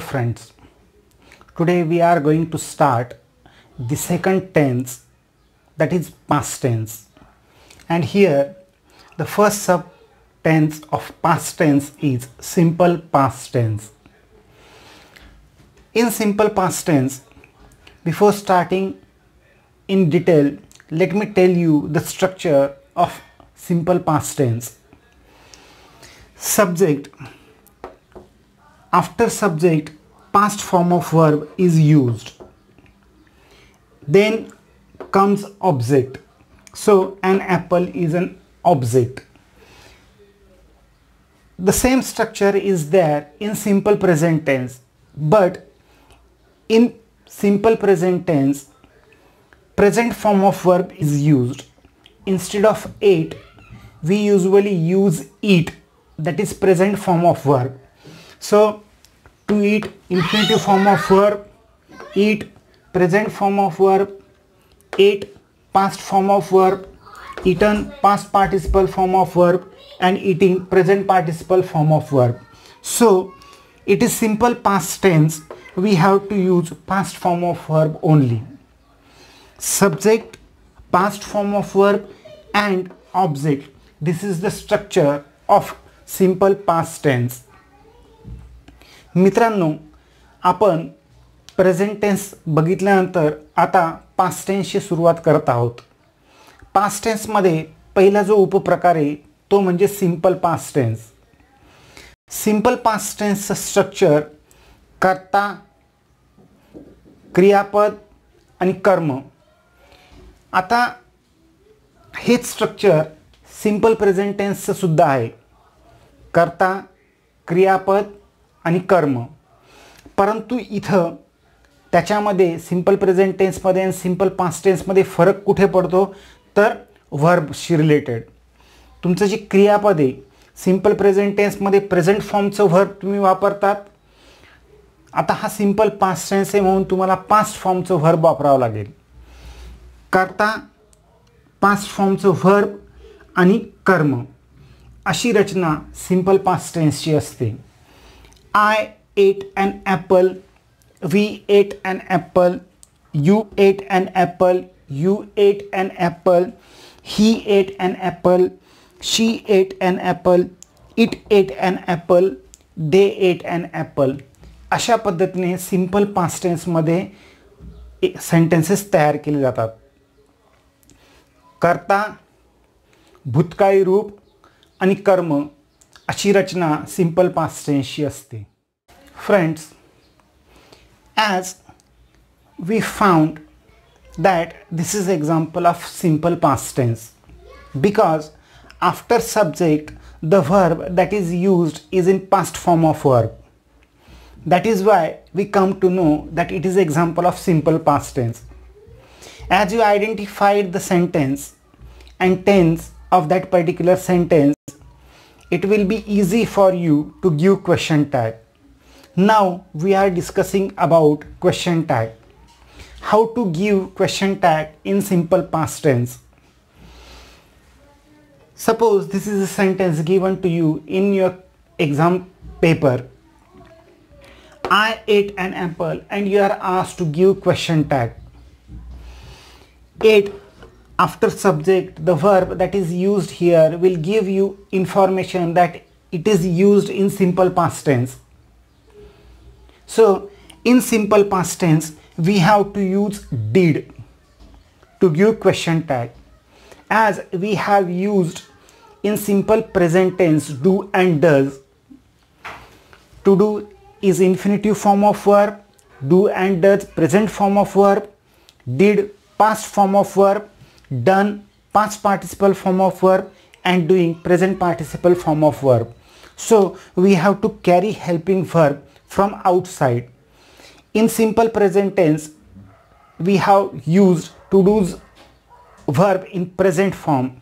Friends, today we are going to start the second tense, that is past tense. And here the first sub tense of past tense is simple past tense. In simple past tense, before starting in detail, let me tell you the structure of simple past tense. Subject. After subject, past form of verb is used. Then comes object. So an apple is an object. The same structure is there in simple present tense, but in simple present tense, present form of verb is used. Instead of ate, we usually use eat, that is present form of verb. So to eat, infinitive form of verb, eat, present form of verb, ate, past form of verb, eaten, past participle form of verb, and eating, present participle form of verb. So it is simple past tense, we have to use past form of verb only. Subject, past form of verb, and object. This is the structure of simple past tense. मित्रांनो, आपण present tense बघितल्यानंतर आता past टेन्सची सुरुवात करत आहोत. Past टेन्समध्ये पहिला जो उपप्रकार आहे तो म्हणजे simple past tense. Simple past टेन्सचं स्ट्रक्चर कर्ता, क्रियापद आणि कर्म. आता हेच स्ट्रक्चर सिंपल प्रेझेंट टेन्सचं सुद्धा आहे. कर्ता, क्रियापद आणि कर्म. परंतु इथं त्याच्यामध्ये सिंपल प्रेझेंट टेन्समध्ये आणि सिंपल पास्ट टेन्समध्ये फरक कुठे पडतो तर वर्बशी रिलेटेड. तुमचं जी क्रियापद आहे सिंपल प्रेझेंट टेन्समध्ये प्रेझेंट फॉर्मचं वर्ब तुम्ही वापरतात. आता हा सिंपल पास्ट टेन्स आहे म्हणून तुम्हाला पास्ट फॉर्मचं वर्ब वापरावं लागेल. कर्ता, पास्ट फॉर्मचं वर्ब आणि कर्म अशी रचना सिंपल पास्ट टेन्सची असते. I ate an apple, we ate an apple, you ate an apple, you ate an apple, he ate an apple, she ate an apple, it ate an apple, they ate an apple. अशा पद्धतीने simple past टेन्समध्ये sentences तयार केले जातात. कर्ता, भूतकाळी रूप आणि कर्म अशी रचना सिंपल पास्ट टेन्सची असते. Friends, as we found that this is example of simple past tense because after subject the verb that is used is in past form of verb. That is why we come to know that it is example of simple past tense. As you identified the sentence and tense of that particular sentence, it will be easy for you to give question tag. Now we are discussing about question tag. How to give question tag in simple past tense. Suppose this is a sentence given to you in your exam paper. I ate an apple and you are asked to give question tag. Ate, after subject, the verb that is used here will give you information that it is used in simple past tense. So in simple past tense we have to use did to give question tag, as we have used in simple present tense do and does. To do is infinitive form of verb, do and does present form of verb, did past form of verb, done past participle form of verb, and doing present participle form of verb. So we have to carry helping verb from outside. In simple present tense we have used to do's verb in present form.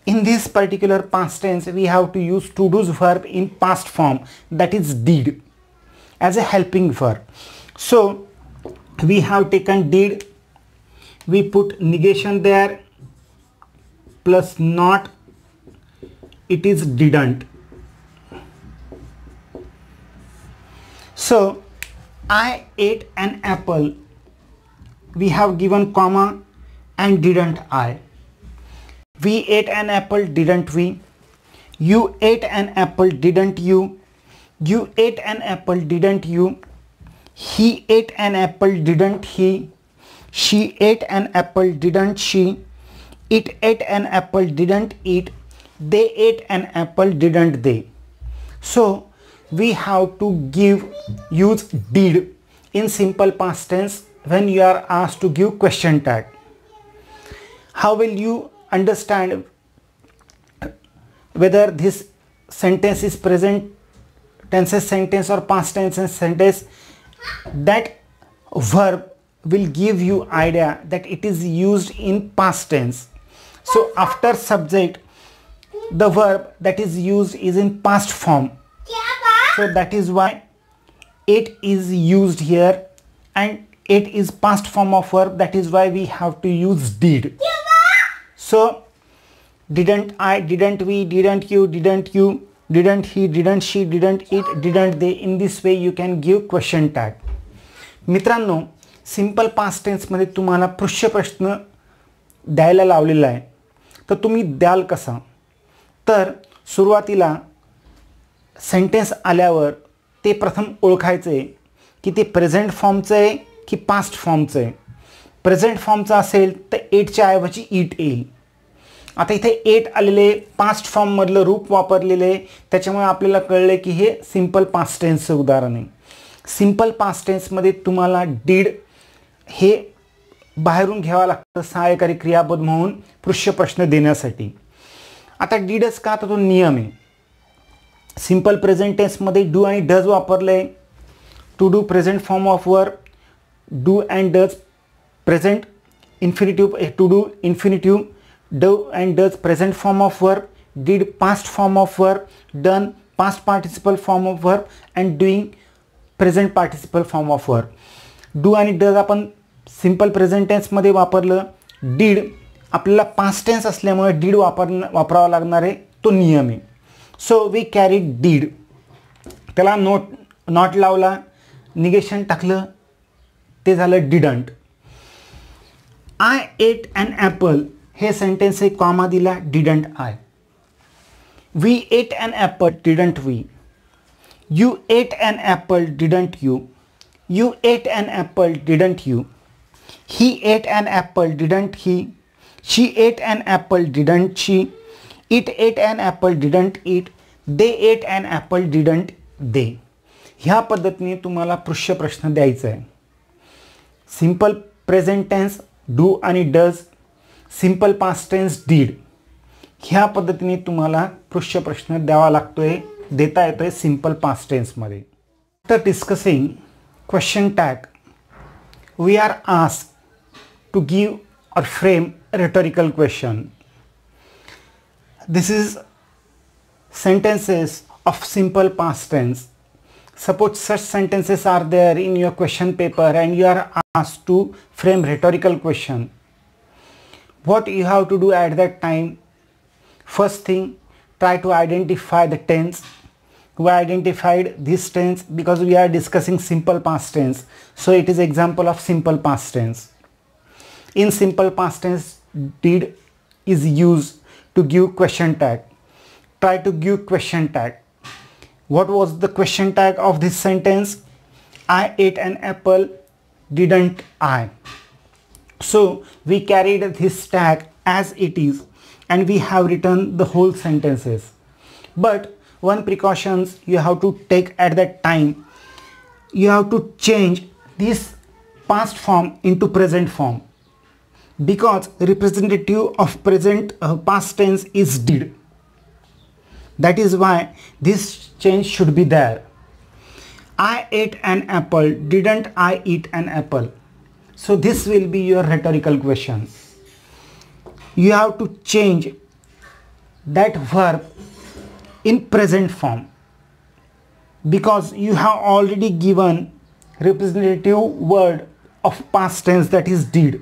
In this particular past tense we have to use to do's verb in past form, that is did, as a helping verb. So we have taken did, we put negation there, plus not, it is didn't. So I ate an apple. We have given comma and didn't I. We ate an apple, didn't we? You ate an apple, didn't you? You ate an apple, didn't you? He ate an apple, didn't he? She ate an apple, didn't she? It ate an apple, didn't it? They ate an apple, didn't they? So we have to use did in simple past tense when you are asked to give question tag. How will you understand whether this sentence is present tense sentence or past tense sentence? That verb will give you idea that it is used in past tense. So after subject, the verb that is used is in past form. So that is why it is used here, and it is past form of verb. That is why we have to use did. So didn't I, didn't we, didn't you, didn't he, didn't she, didn't it, didn't they. In this way you can give question tag. मित्रांनो, simple past tense मध्ये तुम्हाला पृष्ठ प्रश्न द्यायला लावलेला आहे, तर तुम्ही द्याल कसा? तर सुरुवातीला सेंटेन्स आल्यावर ते प्रथम ओळखायचे की ते प्रेझेंट फॉर्मचं आहे की पास्ट फॉर्मचं आहे. प्रेझेंट फॉर्मचं असेल तर एटच्या ऐवजी इट येईल. आता इथे एट आलेले पास्ट फॉर्ममधलं रूप वापरलेलं आहे, त्याच्यामुळे आपल्याला कळले की हे सिंपल पास्ट टेन्सचं उदाहरण आहे. सिंपल पास्ट टेन्समध्ये तुम्हाला डीड हे बाहेरून घ्यावं लागतं सहाय्यकारी क्रियापद म्हणून पृष्ठ प्रश्न देण्यासाठी. आता डीडच का, तर तो नियम आहे. सिंपल प्रेझेंट टेन्समध्ये डू आणि डज वापरले. To do present form of verb, do and does present infinitive, to do infinitive, do and does present form of verb, did past form of verb, done past participle form of verb and doing present participle form of verb. Do आणि does आपण simple present टेन्समध्ये वापरलं. Did आपल्याला past tense असल्यामुळे deed वापरावा लागणार आहे, तो नियम आहे. So we carry did. त्याला नॉट लावला, निगेशन टाकलं, ते झालं didn't. I ate an apple हे सेंटेन्स एक कॉमा दिला, didn't I. We ate an apple, didn't we. You ate an apple, didn't you. You ate an apple, didn't you? He ate an apple, didn't he? She ate an apple, didn't she? It ate an apple, didn't it? They ate an apple, didn't they? ह्या पद्धतीने तुम्हाला पृष्ठ प्रश्न द्यायचा आहे. Simple present tense do आणि does, simple past tense did. ह्या पद्धतीने तुम्हाला पृष्ठ प्रश्न द्यावा लागतोय, देता येतोय सिंपल पास्ट टेन्समध्ये. After discussing question tag, we are asked to give or frame a rhetorical question. This is sentences of simple past tense. Suppose such sentences are there in your question paper and you are asked to frame rhetorical question. What you have to do at that time? First thing, try to identify the tense. We identified this tense because we are discussing simple past tense, so it is example of simple past tense. In simple past tense, did is used to give question tag. Try to give question tag. What was the question tag of this sentence? I ate an apple, didn't I? So we carried this tag as it is and we have written the whole sentences. But one precautions you have to take at that time, you have to change this past form into present form, because representative of present past tense is did. That is why this change should be there. I ate an apple, didn't I eat an apple? So this will be your rhetorical question. You have to change that verb in present form because you have already given representative word of past tense, that is did.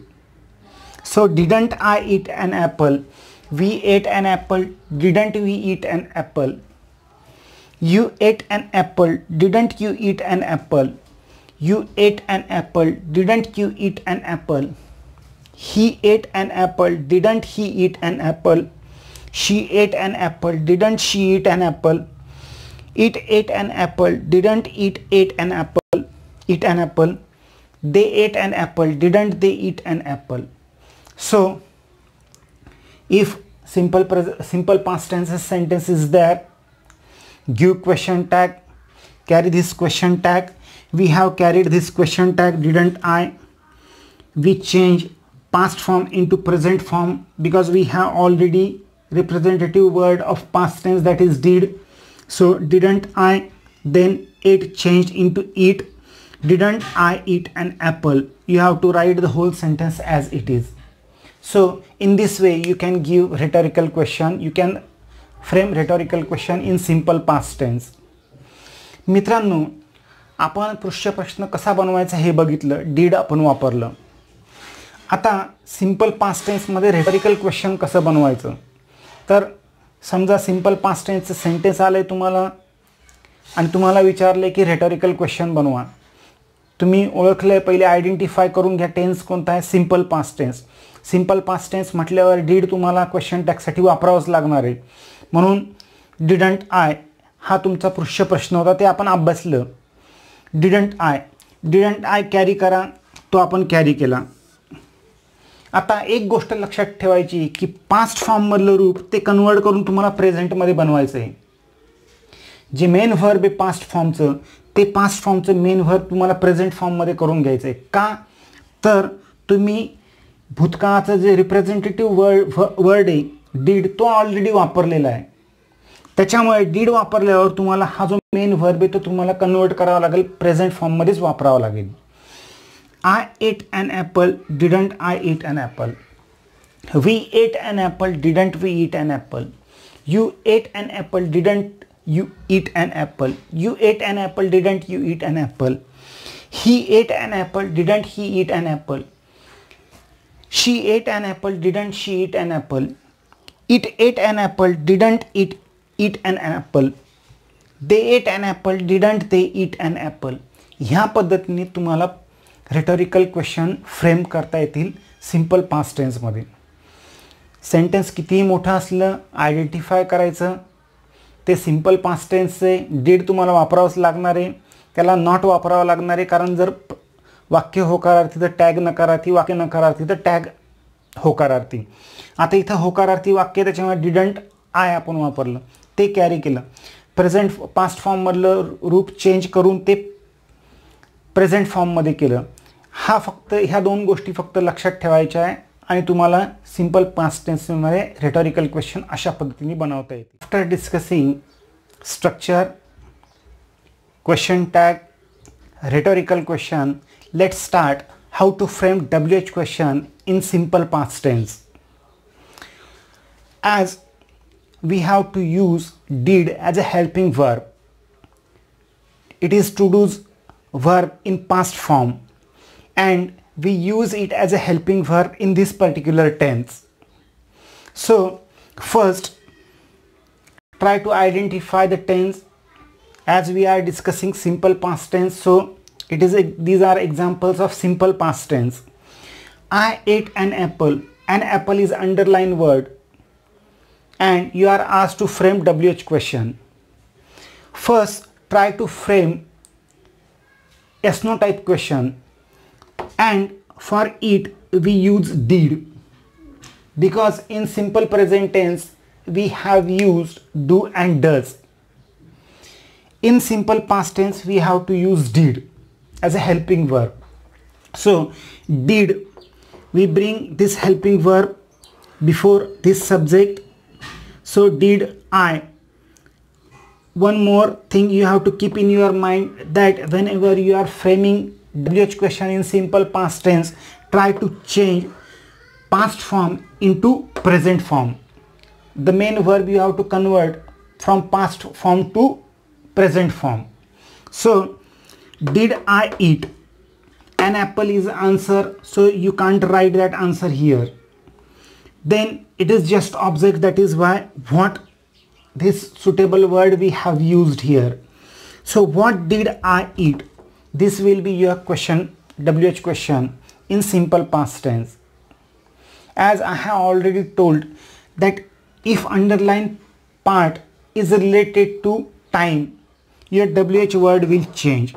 So didn't I eat an apple? We ate an apple. Didn't we eat an apple? You ate an apple. Didn't you eat an apple? You ate an apple. Didn't you eat an apple? He ate an apple. Didn't he eat an apple? She ate an apple. Didn't she eat an apple? It ate an apple. Didn't it eat an apple? Eat an apple. They ate an apple. Didn't they eat an apple? So if simple past tense sentence is there, give question tag, carry this question tag. We have carried this question tag, didn't I. We change past form into present form because we have already representative word of past tense, that is did. So didn't I, then it changed into eat. Didn't I eat an apple? You have to write the whole sentence as it is. So in this way you can give rhetorical question, you can frame rhetorical question in simple past tense. मित्रांनो, आपण पृष्ठ प्रश्न कसा बनवायचा हे बघितलं, deed आपण वापरलं. आता सिंपल पास्ट टेन्स मध्ये rhetorical question कसं बनवायचं. तर समजा सिंपल पास्ट टेन्सचं सेंटेन्स आलंय तुम्हाला आणि तुम्हाला विचारले की rhetorical question बनवा. तुम्ही ओळखले, पहिले आयडेंटिफाय करून घ्या टेन्स कोणता आहे, simple past tense. Simple past tense म्हटल्यावर डीड तुम्हाला क्वेश्चन टॅगसाठी वापरावंच लागणार आहे. म्हणून डिडंट आय हा तुमचा पृष्ठ प्रश्न होता, ते आपण अभ्यासलं. डिडंट आय कॅरी करा, तो आपण कॅरी केला. आता एक गोष्ट लक्षात ठेवायची की पास्ट फॉर्ममधलं रूप ते कन्वर्ट करून तुम्हाला प्रेझेंटमध्ये बनवायचं आहे. जे मेन व्हर्ब आहे पास्ट फॉर्मचं, ते पास्ट फॉर्मचं मेन व्हर्ब तुम्हाला प्रेझेंट फॉर्ममध्ये करून घ्यायचं आहे. का तर तुम्ही भूतकाळाचं जे रिप्रेझेंटेटिव्ह वर्ड आहे डीड, तो ऑलरेडी वापरलेला आहे. त्याच्यामुळे डीड वापरल्यावर तुम्हाला हा जो मेन व्हर्ब आहे तो तुम्हाला कन्वर्ट करावा लागेल, प्रेझेंट फॉर्ममध्येच वापरावा लागेल. I ate an apple. Didn't I eat an apple? We ate an apple. Didn't we eat an apple? You ate an apple. Didn't you eat an apple? You ate an apple. Didn't you eat an apple? He ate an apple. Didn't he eat an apple? She ate an apple. Didn't she eat an apple? It ate an apple. Didn't it eat an apple? They ate an apple. Didn't they eat an apple? ह्या पद्धतीने तुम्हाला rhetorical question frame करता येतील simple past टेन्समध्ये. Sentence कितीही मोठं असलं identify करायचं, ते सिंपल पास्ट टेन्सचे डीड तुम्हाला वापरावंच लागणार आहे, त्याला नॉट वापरावं लागणार आहे. कारण जर वाक्य होकारार्थी तर टॅग नकारार्थी, वाक्य नकारार्थी तर टॅग होकारार्थी. आता इथं होकारार्थी वाक्य, त्याच्यामुळे डिडंट आय आपण वापरलं, ते कॅरी केलं. प्रेझेंट पास्ट फॉर्ममधलं रूप चेंज करून ते प्रेझेंट फॉर्ममध्ये केलं. हा फक्त ह्या दोन गोष्टी फक्त लक्षात ठेवायच्या आहे आणि तुम्हाला सिंपल पास्ट टेन्समध्ये रेटोरिकल क्वेश्चन अशा पद्धतीने बनवता येते. After discussing structure, question tag, rhetorical question, let's start how to frame WH question in simple past tense. As we have to use did as a helping verb, it is to do's verb in past form, and we use it as a helping verb in this particular tense. So first try to identify the tense. As we are discussing simple past tense, so these are examples of simple past tense. I ate an apple. An apple is underlined word, and you are asked to frame WH question. First try to frame SNO type question, and for it we use did, because in simple present tense we have used do and does. In simple past tense we have to use did as a helping verb. So did, we bring this helping verb before this subject. So did I. One more thing you have to keep in your mind, that whenever you are framing WH question in simple past tense, try to change past form into present form. The main verb you have to convert from past form to present form. So did I eat an apple is answer, so you can't write that answer here. Then it is just object, that is why what this suitable word we have used here. So what did I eat? this will be your question, WH question in simple past tense. As I have already told that if underlined part is related to time, your WH word will change.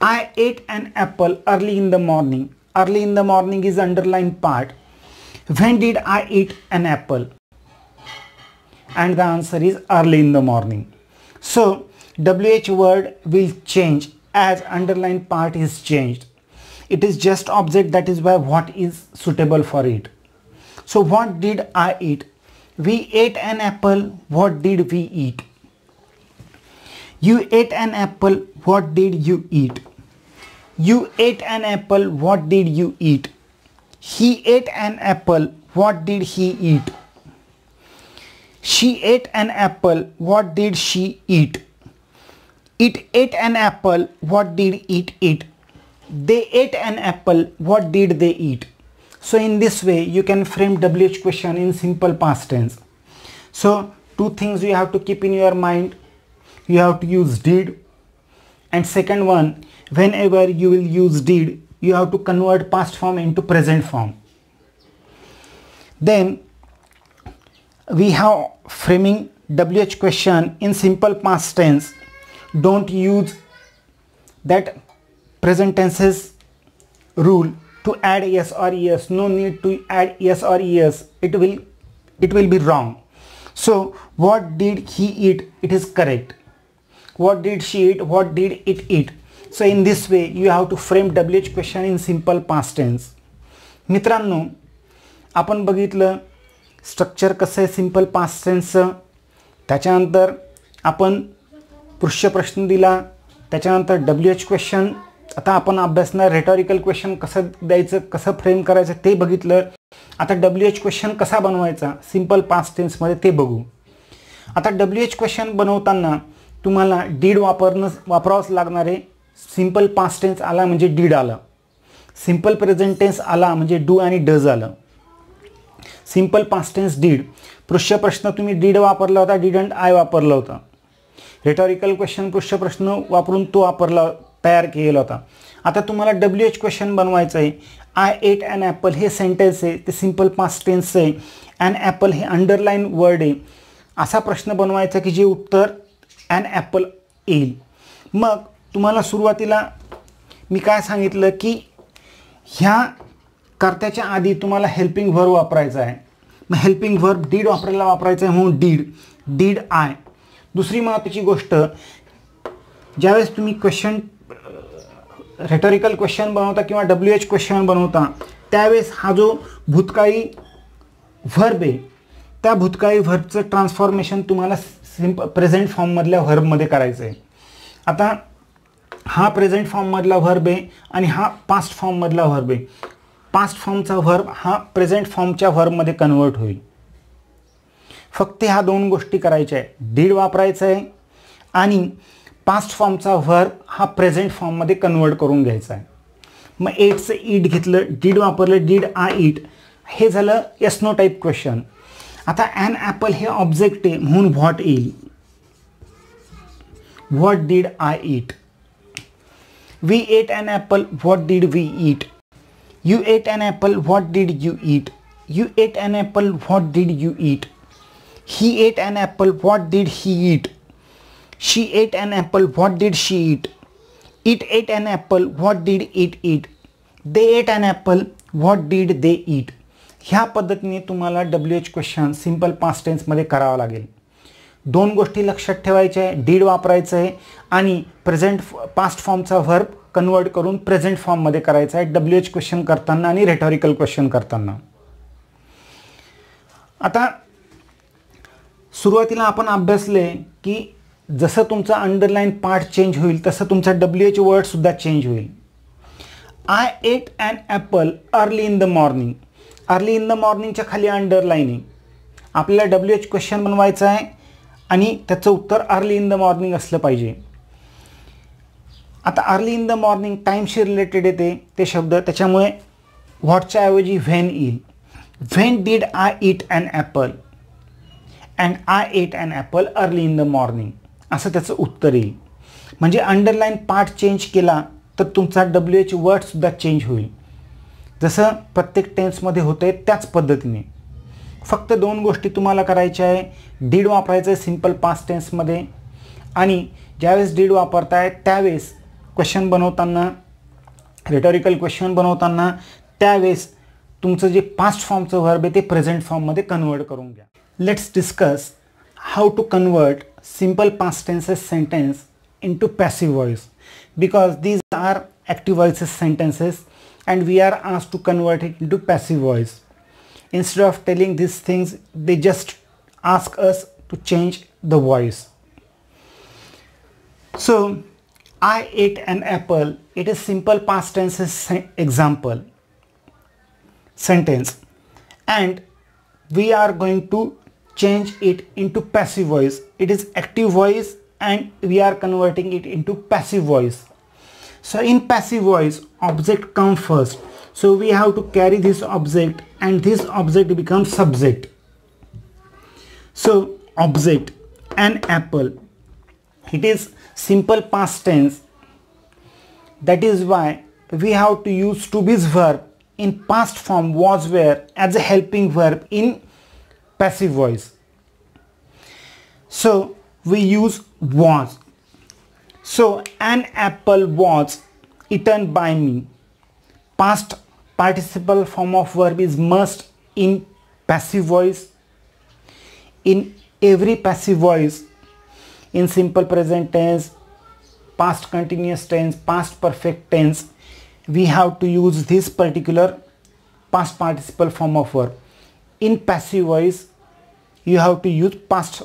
I ate an apple early in the morning. Early in the morning is underlined part. When did I eat an apple? And the answer is early in the morning. So WH word will change as underlined part is changed. It is just object, that is why what is suitable for it. So what did I eat? We ate an apple. What did we eat? You ate an apple. What did you eat? You ate an apple. What did you eat? He ate an apple. What did he eat? She ate an apple. What did she eat? It ate an apple. What did it eat? They ate an apple. What did they eat? So in this way you can frame WH question in simple past tense. So two things you have to keep in your mind. You have to use did, and second one, whenever you will use did, you have to convert past form into present form. Then we have framing WH question in simple past tense. Don't use that present tenses rule to add yes or yes. No need to add yes or yes. It will be wrong. So what did he eat? It is correct. What did she eat? What did it eat? So in this way you have to frame WH question in simple past tense. मित्रांनो, आपण बघितलं structure कसं आहे simple past टेन्सचं. त्याच्यानंतर आपण पृष्ठ प्रश्न दिला, त्याच्यानंतर WH क्वेश्चन. आता आपण अभ्यासणार रेटॉरिकल क्वेश्चन कसं द्यायचं, कसं फ्रेम करायचं ते बघितलं. आता WH क्वेश्चन कसा बनवायचा सिंपल पास्ट टेन्समध्ये ते बघू. आता WH क्वेश्चन बनवताना तुम्हाला डीड वापरावंच लागणार आहे. सिंपल पास्ट टेन्स आला म्हणजे डीड आलं, सिंपल प्रेझेंट टेन्स आला म्हणजे डू आणि डज आलं. सिंपल पास्ट टेन्स डीड, पृष्ठ प्रश्न तुम्ही डीड वापरला होता, डिडंट आय वापरला होता. रेटॉरिकल क्वेश्चन पृष्ठ प्रश्न वापरून तो तयार केला होता. आता तुम्हाला WH क्वेश्चन बनवायचं आहे. आय एट ॲन ॲपल हे सेंटेन्स आहे, ते सिंपल पास्ट टेन्स आहे. ॲन ॲपल हे अंडरलाईन वर्ड आहे. असा प्रश्न बनवायचा की जे उत्तर ॲन ॲपल येईल. मग तुम्हाला सुरुवातीला मी काय सांगितलं की ह्या कर्त्याच्या आधी तुम्हाला हेल्पिंग व्हर्ब वापरायचा आहे. मग हेल्पिंग व्हर्ब डीड वापरायचा आहे म्हणून डीड आय. दुसरी महत्त्वाची गोष्ट, ज्यावेळेस तुम्ही क्वेश्चन रेटॉरिकल क्वेश्चन बनवता किंवा WH क्वेश्चन बनवता त्यावेळेस हा जो भूतकाळी व्हर्ब आहे त्या भूतकाळी व्हर्बचं ट्रान्सफॉर्मेशन तुम्हाला प्रेझेंट फॉर्ममधल्या व्हर्बमध्ये करायचं आहे. आता हा प्रेझेंट फॉर्ममधला व्हर्ब आहे आणि हा पास्ट फॉर्ममधला व्हर्ब आहे. पास्ट फॉर्मचा व्हर्ब हा प्रेझेंट फॉर्मच्या व्हर्बमध्ये कन्वर्ट होईल. फक्त ह्या दोन गोष्टी करायच्या आहे. डीड वापरायचं आहे आणि पास्ट फॉर्मचा व्हर्ब हा प्रेझेंट फॉर्ममध्ये कन्वर्ट करून घ्यायचा आहे. मग एटचं ईट घेतलं, डीड वापरलं, डीड आय ईट, हे झालं येस नो टाईप क्वेश्चन. आता ॲन ॲपल हे ऑब्जेक्ट आहे म्हणून व्हॉट येईल. What did I eat. We ate an apple. What did we eat. You ate an apple. What did you eat. You ate an apple. What did you eat. He ate an apple. What did he eat. She ate an apple. What did she eat? It ate an apple. What did it eat? They ate an apple. What did they eat? ह्या पद्धतीने तुम्हाला WH question simple past टेन्समध्ये करावा लागेल. दोन गोष्टी लक्षात ठेवायच्या आहे. डीड वापरायचं आहे आणि प्रेझेंट पास्ट फॉर्मचा व्हर्ब कन्वर्ट करून प्रेझेंट फॉर्ममध्ये करायचा आहे WH क्वेश्चन करताना आणि रेटॉरिकल क्वेश्चन करताना. आता सुरुवातीला आपण अभ्यासले की जसं तुमचा अंडरलाईन पार्ट चेंज होईल तसं तुमचा WH वर्डसुद्धा चेंज होईल. I ate an apple early in the morning. Early in the मॉर्निंगच्या खाली अंडरलाईन आहे. आपल्याला WH क्वेश्चन बनवायचं आहे आणि त्याचं उत्तर अर्ली इन द मॉर्निंग असलं पाहिजे. आता अर्ली इन द मॉर्निंग टाईमशी रिलेटेड येते ते शब्द, त्याच्यामुळे व्हॉटच्या ऐवजी व्हेन येईल. When did I eat an apple and I ate an apple early in the morning असं त्याचं उत्तर येईल. म्हणजे अंडरलाईन पार्ट चेंज केला तर तुमचा WH वर्डसुद्धा चेंज होईल. जसं प्रत्येक टेन्समध्ये होतं आहे त्याच पद्धतीने. फक्त दोन गोष्टी तुम्हाला करायच्या आहे. डीड वापरायचं आहे सिम्पल पास्ट टेन्समध्ये, आणि ज्यावेळेस डीड वापरताय त्यावेळेस क्वेश्चन बनवताना, रिटॉरिकल क्वेश्चन बनवताना त्यावेळेस तुमचं जे पास्ट फॉर्मचं वर्ब आहे ते प्रेझेंट फॉर्ममध्ये कन्वर्ट करून घ्या. Let's discuss how to convert simple past tenses sentence into passive voice, because these are active voices sentences and we are asked to convert it into passive voice. Instead of telling these things, they just ask us to change the voice. So I ate an apple, it is simple past tenses example sentence, and we are going to change it into passive voice. It is active voice and we are converting it into passive voice. So in passive voice, object comes first, so we have to carry this object and this object becomes subject. So object, an apple, it is simple past tense. That is why we have to use to be's verb in past form was were as a helping verb in passive voice. So we use was. So an apple was eaten by me. Past participle form of verb is must in passive voice. In every passive voice, in simple present tense, past continuous tense, past perfect tense, we have to use this particular past participle form of verb. In passive voice, you have to use past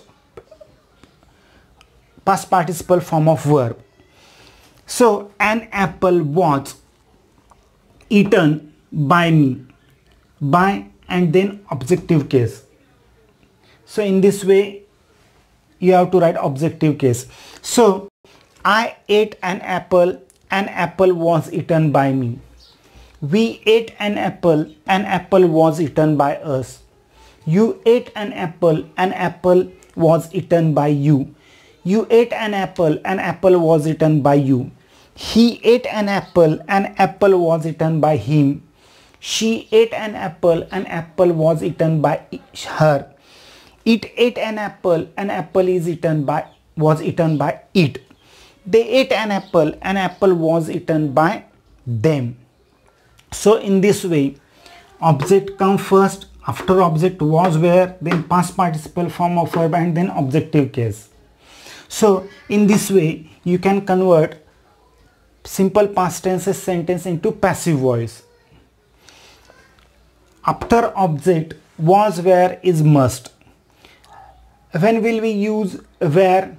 participle form of verb. So an apple was eaten by me, by and then objective case. So in this way you have to write objective case. So I ate an apple was eaten by me. We ate an apple was eaten by us. You ate an apple was eaten by you. You ate an apple was eaten by you. He ate an apple was eaten by him. She ate an apple was eaten by her. It ate an apple is eaten by was eaten by it. They ate an apple was eaten by them. So in this way, object come first, after object was where, then past participle form of verb and then objective case. So in this way you can convert simple past tenses sentence into passive voice. After object was where is must. When will we use where?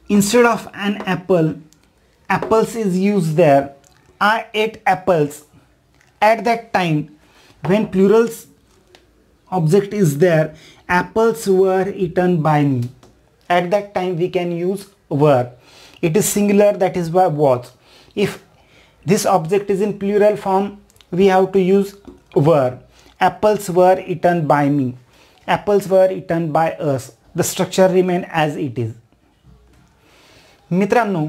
Instead of an apple, apples is used there. I ate apples. At that time, when plurals object is there, apples were eaten by me. At that time we can use were. It is singular, that is why was. If this object is in plural form, we have to use were. Apples were eaten by me. Apples were eaten by us. The structure remain as it is. मित्रांनो,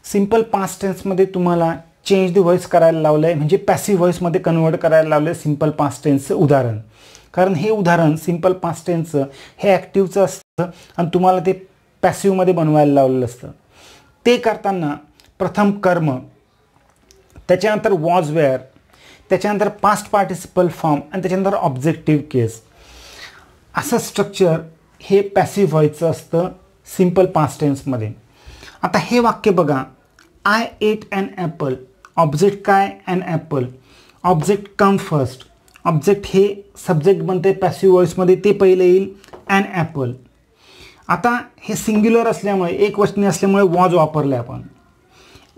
simple past टेन्समध्ये तुम्हाला change the voice करायला लावलं आहे, म्हणजे passive व्हॉइसमध्ये convert करायला लावलं आहे simple past टेन्सचं उदाहरण. कारण हे उदाहरण सिंपल पास्ट टेन्सचं हे ॲक्टिव्हचं असतं आणि तुम्हाला ते पॅसिव्हमध्ये बनवायला लावलेलं असतं. ते करताना प्रथम कर्म, त्याच्यानंतर वॉज वेअर, त्याच्यानंतर पास्ट पार्टिसिपल फॉर्म आणि त्याच्यानंतर ऑब्जेक्टिव्ह केस, असं स्ट्रक्चर हे पॅसिव्ह व्हॉइसचं असतं सिंपल पास्ट टेन्समध्ये. आता हे वाक्य बघा, I ate an apple. Object काय? An apple. Object come first. Object हे सब्जेक्ट बनते पॅसिव्ह व्हॉइसमध्ये, ते पहिले येईल ॲन ॲपल. आता हे सिंग्युलर असल्यामुळे, एक वचनी असल्यामुळे वॉज वापरले आपण.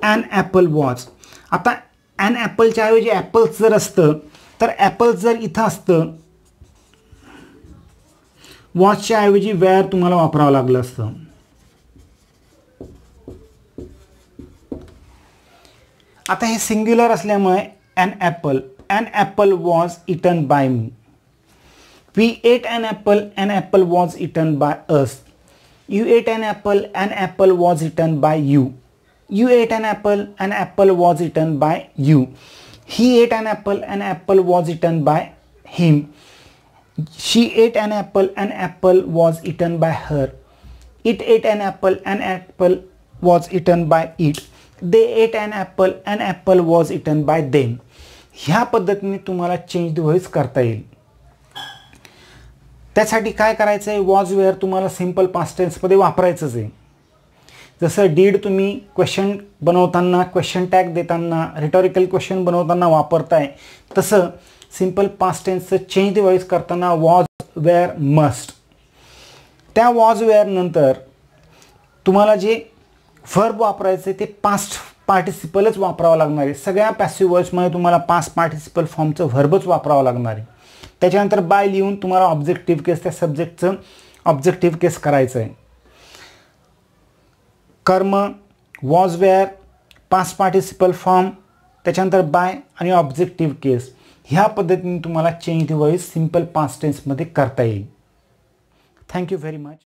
An apple was. आता ॲन ॲपलच्या ऐवजी ॲपल्स जर असतं तर ॲपल्स जर इथं असतं, वॉचच्या ऐवजी वेअर तुम्हाला वापरावं लागलं असतं. आता हे सिंग्युलर असल्यामुळे an apple was eaten by me. We ate an apple was eaten by us. You ate an apple was eaten by you. You ate an apple was eaten by you. He ate an apple was eaten by him. She ate an apple was eaten by her. It ate an apple was eaten by it. They ate an apple was eaten by them. ह्या पद्धतीने तुम्हाला change the voice करता येईल. त्यासाठी काय करायचं आहे, was were तुम्हाला सिंपल पास्ट टेन्समध्ये वापरायचंच आहे. जसं डीड तुम्ही क्वेश्चन बनवताना, क्वेश्चन टॅग देताना, रिटॉरिकल क्वेश्चन बनवताना वापरताय, तसं सिंपल पास्ट टेन्सचं चेंज द व्हॉइस करताना वॉज वेअर मस्ट. त्या वॉज वेअर नंतर तुम्हाला जे व्हर्ब वापरायचे ते पास्ट पार्टिसिपलच वापरावं लागणार आहे. सगळ्या पॅसिव्ह व्हॉइसमध्ये तुम्हाला पास्ट पार्टिसिपल फॉर्मचं व्हर्बच वापरावं लागणार आहे. त्याच्यानंतर बाय लिहून तुम्हाला ऑब्जेक्टिव्ह केस, त्या सब्जेक्टचं ऑब्जेक्टिव्ह केस करायचं आहे. कर्म, was were, past participle form, त्याच्यानंतर बाय आणि ऑब्जेक्टिव्ह केस, ह्या पद्धतीने तुम्हाला change the voice simple past टेन्समध्ये करता येईल. Thank you very much.